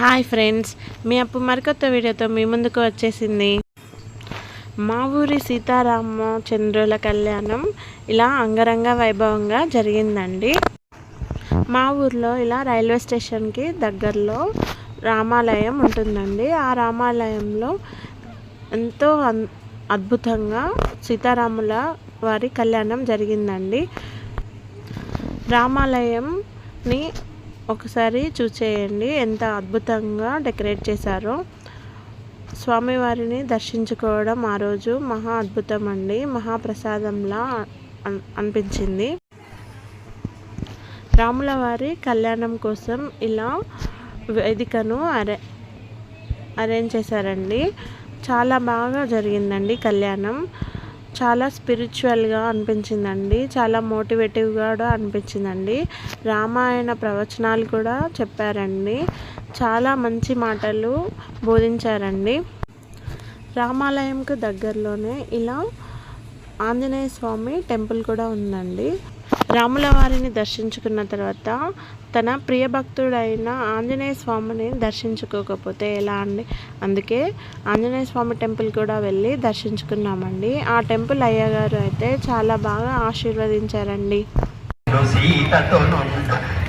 Hi friends, మీ అప్పు మరికొత్త వీడియోతో మీ ముందుకు వచ్చేసింది. మా ఊరి సీతారామచంద్రుల కళ్యాణం ఇలా అంగరంగ వైభవంగా జరిగిందండి. మా ఊర్లో ఇలా రైల్వే స్టేషన్కి దగ్గరలో రామాలయం ఉంటుందండి. ఆ రామాలయంలో ఎంతో అద్భుతంగా సీతారాముల వారి కళ్యాణం జరిగిందండి. రామాలయంని ఒకసారి చూసేయండి, ఎంత అద్భుతంగా డెకరేట్ చేశారో. స్వామివారిని దర్శించుకోవడం ఆ రోజు మహా అద్భుతం అండి, మహాప్రసాదంలా అనిపించింది. రాముల వారి కళ్యాణం కోసం ఇలా వేదికను అరేంజ్ చేశారండి. చాలా బాగా జరిగిందండి కళ్యాణం. చాలా స్పిరిచువల్గా అనిపించిందండి, చాలా మోటివేటివ్గా కూడా అనిపించిందండి. రామాయణ ప్రవచనాలు కూడా చెప్పారండి, చాలా మంచి మాటలు బోధించారండి. రామాలయంకు దగ్గరలోనే ఇలా ఆంజనేయ స్వామి టెంపుల్ కూడా ఉందండి. రాముల వారిని దర్శించుకున్న తర్వాత తన ప్రియభక్తుడైన ఆంజనేయ స్వామిని దర్శించుకోకపోతే ఎలా అండి? అందుకే ఆంజనేయ స్వామి టెంపుల్ కూడా వెళ్ళి దర్శించుకున్నామండి. ఆ టెంపుల్ అయ్యగారు అయితే చాలా బాగా ఆశీర్వదించారండి.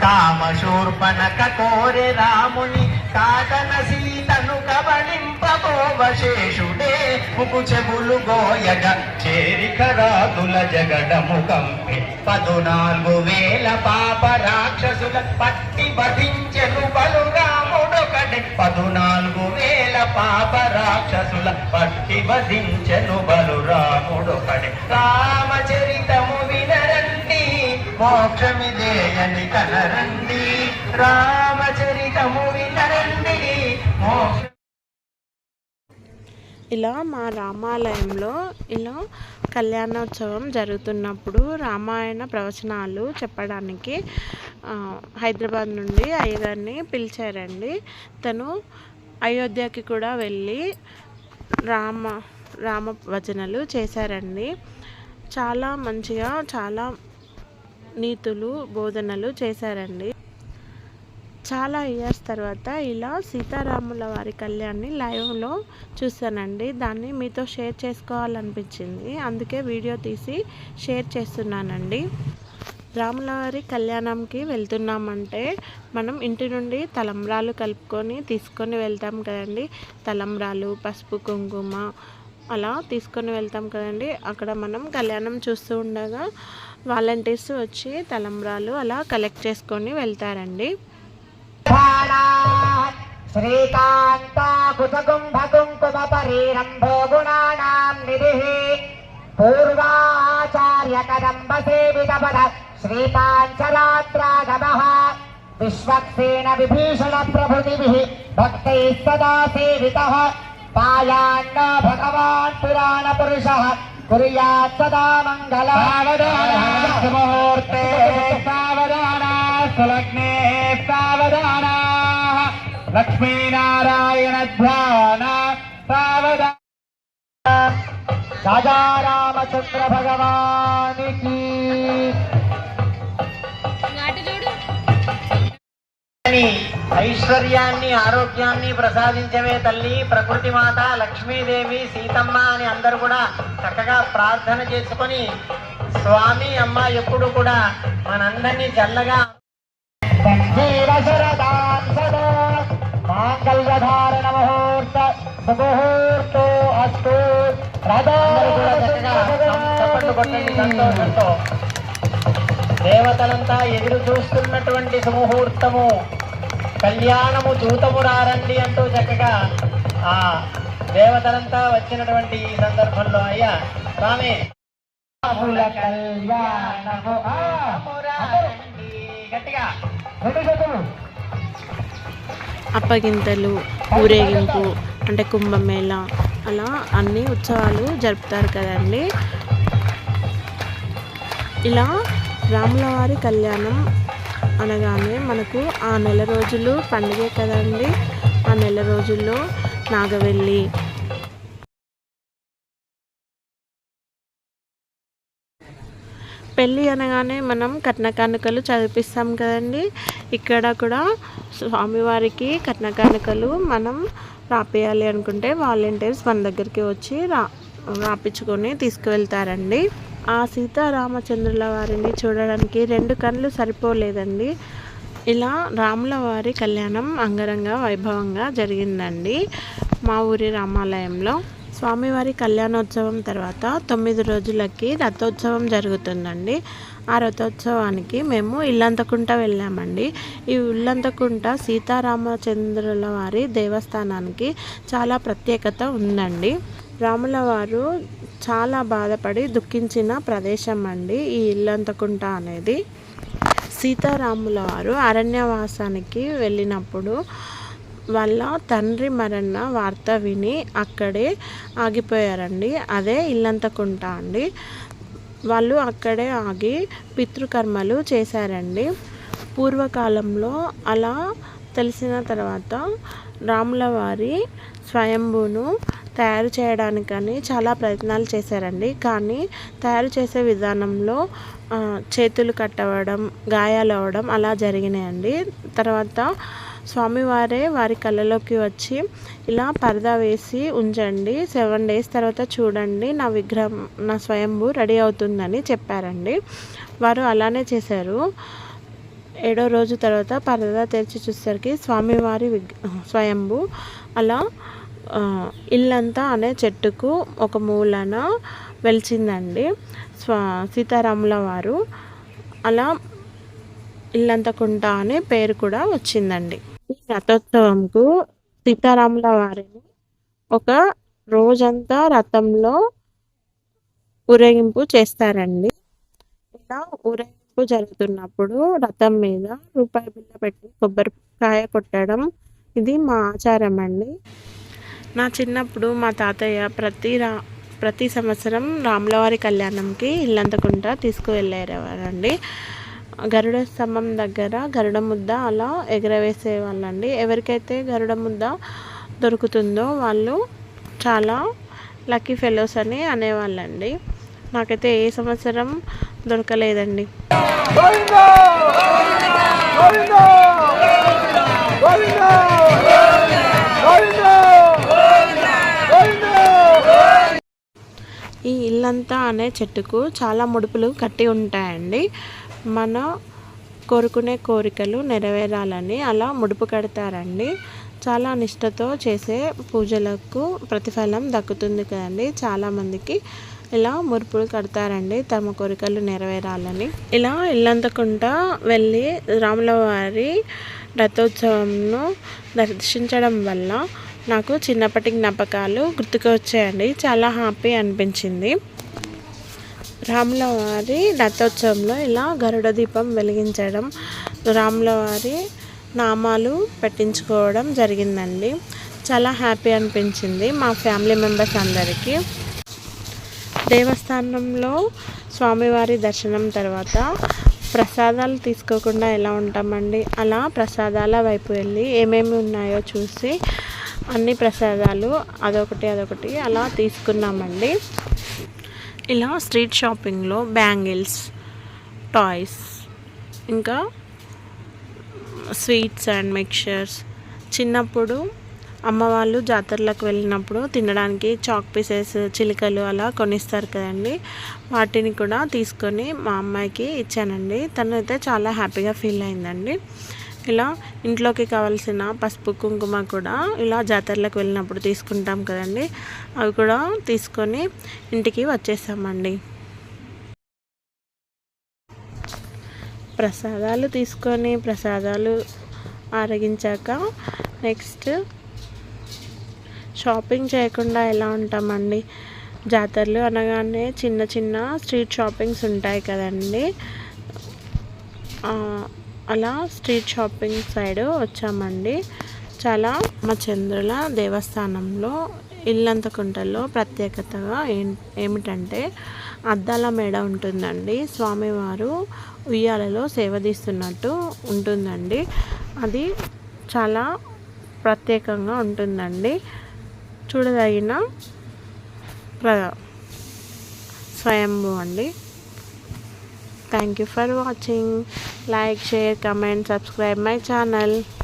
కామశూర్పణక కోరె రాముని కాటన సీతను కబళింపబోవశేషుడే ముకు చెబులు గోయగ చేరికరాదుల జగడము కంపి 14,000 పాప రాక్షసుల పట్టి బధించెను బలు రాముడొకడే 14,000 పాప రాక్షసుల పట్టి బధించెను బలు రాముడొకడే. రామచరితము వినరండి, మోక్షమిదేయని కనరండి. రామచరితము వినరండి, మోక్ష. ఇలా మా రామాలయంలో ఇలా కళ్యాణోత్సవం జరుగుతున్నప్పుడు రామాయణ ప్రవచనాలు చెప్పడానికి హైదరాబాద్ నుండి అయ్యగారిని పిలిచారండి. తను అయోధ్యకి కూడా వెళ్ళి రామ వచనాలు చేశారండి. చాలా మంచిగా చాలా నీతులు బోధనలు చేశారండి. చాలా ఇయర్స్ తర్వాత ఇలా సీతారాముల వారి కళ్యాణాన్ని లైవ్లో చూశానండి. దాన్ని మీతో షేర్ చేసుకోవాలనిపించింది, అందుకే వీడియో తీసి షేర్ చేస్తున్నానండి. రాముల వారి కళ్యాణంకి వెళ్తున్నామంటే మనం ఇంటి నుండి తలంబ్రాలు కలుపుకొని తీసుకొని వెళ్తాం కదండి. తలంబ్రాలు, పసుపు, కుంకుమ అలా తీసుకొని వెళ్తాం కదండి. అక్కడ మనం కళ్యాణం చూస్తూ ఉండగా వాలంటీర్స్ వచ్చి తలంబ్రాలు అలా కలెక్ట్ చేసుకొని వెళ్తారండి. శ్రీకాంతకుంభకుంకుమపరీరంభో గుణానాం నిధిః పూర్వాచార్య కదంబ సేవితపద శ్రీపాంచరాత్రాగమః విశ్వక్సేన విభీషణ ప్రభృతిభిః భక్తైః సదా సేవితః పాయాన్న భగవాన్ పురాణ పురుషః కుర్యాత్ సదా మంగళం. ముహూర్తే సావధానా సులగ్నే సావధానా లక్ష్మీనారాయణ ధ్యాన సావధాన. రాజా రామచంద్ర భగవానికి ఐశ్వర్యాన్ని ఆరోగ్యాన్ని ప్రసాదించవే తల్లి ప్రకృతి మాత లక్ష్మీదేవి సీతమ్మ అని అందరూ కూడా చక్కగా ప్రార్థన చేసుకొని స్వామి అమ్మ ఎప్పుడు కూడా మనందరినీ చల్లగా మాంగళ్యధారణ ముహూర్త సుముహూర్తో అస్తు. చప్పట్లు కొట్టండి సంతోషంతో. దేవతలంతా ఎదురు చూస్తున్నటువంటి సుముహూర్తము, కళ్యాణము చూతము రారండి అంటూ చక్కగా ఆ దేవతలంతా వచ్చినటువంటి ఈ సందర్భంలో అయ్యా స్వామి గట్టిగా అప్పగింతలు, ఊరేగింపు అంటే కుంభమేళ అలా అన్ని ఉత్సవాలు జరుపుతారు కదండి. ఇలా రాముల వారి కళ్యాణం అనగానే మనకు ఆ నెల రోజులు పండుగే కదండి. ఆ నెల రోజుల్లో నాగవెల్లి, పెళ్ళి అనగానే మనం కట్న కానుకలు చదివిపిస్తాం కదండి. ఇక్కడ కూడా స్వామివారికి కట్న కానుకలు మనం రాపియాలి అనుకుంటే వాలంటీర్స్ మన దగ్గరికి వచ్చి రాపించుకొని తీసుకువెళ్తారండి. ఆ సీతారామచంద్రుల వారిని చూడడానికి 2 కళ్ళు సరిపోలేదండి. ఇలా రాముల వారి కళ్యాణం అంగరంగ వైభవంగా జరిగిందండి మా ఊరి రామాలయంలో. స్వామివారి కళ్యాణోత్సవం తర్వాత 9 రోజులకి రథోత్సవం జరుగుతుందండి. ఆ రథోత్సవానికి మేము ఇల్లంతకుంట వెళ్ళామండి. ఈ ఇల్లంతకుంట సీతారామచంద్రుల వారి దేవస్థానానికి చాలా ప్రత్యేకత ఉందండి. రాముల వారు చాలా బాధపడి దుఃఖించిన ప్రదేశం అండి ఈ ఇల్లంతకుంట అనేది. సీతారాముల వారు అరణ్యవాసానికి వెళ్ళినప్పుడు వాళ్ళ తండ్రి మరణ వార్త విని అక్కడే ఆగిపోయారండి. అదే ఇల్లంతకుంట అండి. వాళ్ళు అక్కడే ఆగి పితృకర్మలు చేశారండి. పూర్వకాలంలో అలా తెలిసిన తర్వాత రాముల వారి స్వయంభూను తయారు చేయడానికని చాలా ప్రయత్నాలు చేశారండి. కానీ తయారు చేసే విధానంలో చేతులు కట్టవడం, గాయాలు అవ్వడం అలా జరిగినాయండి. తర్వాత స్వామివారే వారి కళ్ళలోకి వచ్చి ఇలా పరదా వేసి ఉంచండి, 7 days తర్వాత చూడండి నా విగ్రహం, నా స్వయంభూ రెడీ అవుతుందని చెప్పారండి. వారు అలానే చేశారు. 7వ రోజు తర్వాత పరదా తెరిచి చూసేసరికి స్వామివారి స్వయంభూ అలా ఇల్లంతా అనే చెట్టుకు ఒక మూలన వెలిచిందండి. సీతారాముల వారు అలా ఇల్లంతకుంట అనే పేరు కూడా వచ్చిందండి. ఈ రథోత్సవంకు సీతారాముల వారిని ఒక రోజంతా రథంలో ఊరేగింపు చేస్తారండి. ఇలా ఊరేగింపు జరుగుతున్నప్పుడు రథం మీద రూపాయి బిళ్ళ పెట్టి కొబ్బరికాయ కొట్టడం ఇది మా ఆచారం అండి. నా చిన్నప్పుడు మా తాతయ్య ప్రతి సంవత్సరం రాములవారి కళ్యాణంకి ఇల్లంతకుంట తీసుకువెళ్ళేవారండి. గరుడ స్తంభం దగ్గర గరుడ ముద్ద అలా ఎగరవేసేవాళ్ళండి. ఎవరికైతే గరుడ ముద్ద దొరుకుతుందో వాళ్ళు చాలా లక్కీ ఫెలోస్ అని అనేవాళ్ళండి. నాకైతే ఏ సంవత్సరం దొరకలేదండి. ఈ ఇల్లంతా అనే చెట్టుకు చాలా ముడుపులు కట్టి ఉంటాయండి. మన కోరుకునే కోరికలు నెరవేరాలని అలా ముడుపు కడతారండి. చాలా నిష్టతో చేసే పూజలకు ప్రతిఫలం దక్కుతుంది కదండి. చాలామందికి ఇలా ముడుపులు కడతారండి తమ కోరికలు నెరవేరాలని. ఇలా ఇల్లంతకుంట వెళ్ళి రాముల వారి రథోత్సవంను దర్శించడం వల్ల నాకు చిన్నప్పటి జ్ఞాపకాలు గుర్తుకు వచ్చాయండి. చాలా హ్యాపీ అనిపించింది. రాముల వారి రథోత్సవంలో ఇలా గరుడ దీపం వెలిగించడం, రాముల వారి నామాలు పెట్టించుకోవడం జరిగిందండి. చాలా హ్యాపీ అనిపించింది మా ఫ్యామిలీ మెంబర్స్ అందరికీ. దేవస్థానంలో స్వామివారి దర్శనం తర్వాత ప్రసాదాలు తీసుకోకుండా ఎలా ఉంటామండి. అలా ప్రసాదాల వైపు వెళ్ళి ఏమేమి ఉన్నాయో చూసి అన్ని ప్రసాదాలు అదొకటి అలా తీసుకున్నామండి. ఇలా స్ట్రీట్ షాపింగ్లో బ్యాంగిల్స్, టాయ్స్, ఇంకా స్వీట్స్ అండ్ మిక్చర్స్, చిన్నప్పుడు అమ్మ వాళ్ళు జాతరలకు వెళ్ళినప్పుడు తినడానికి చాక్ పీసెస్, చిలుకలు అలా కొనిస్తారు కదండి. వాటిని కూడా తీసుకొని మా అమ్మాయికి ఇచ్చానండి. తను అయితే చాలా హ్యాపీగా ఫీల్ అయిందండి. ఇలా ఇంట్లోకి కావాల్సిన పసుపు, కుంకుమ కూడా ఇలా జాతరలకు వెళ్ళినప్పుడు తీసుకుంటాం కదండి. అవి కూడా తీసుకొని ఇంటికి వచ్చేసామండి. ప్రసాదాలు తీసుకొని ప్రసాదాలు ఆరగించాక నెక్స్ట్ షాపింగ్ చేయకుండా ఎలా ఉంటామండి. జాతరలు అనగానే చిన్న చిన్న స్ట్రీట్ షాపింగ్స్ ఉంటాయి కదండి. అలా స్ట్రీట్ షాపింగ్ సైడ్ వచ్చామండి. చాలా మా చంద్రుల దేవస్థానంలో ఇల్లంతకుంటలో ప్రత్యేకతగా ఏమిటంటే అద్దాల మేడ ఉంటుందండి. స్వామివారు ఉయ్యాలలో సేవదీస్తున్నట్టు ఉంటుందండి. అది చాలా ప్రత్యేకంగా ఉంటుందండి. చూడదగిన స్వయంభూ అండి. Thank you for watching. Like, share, comment, subscribe my channel.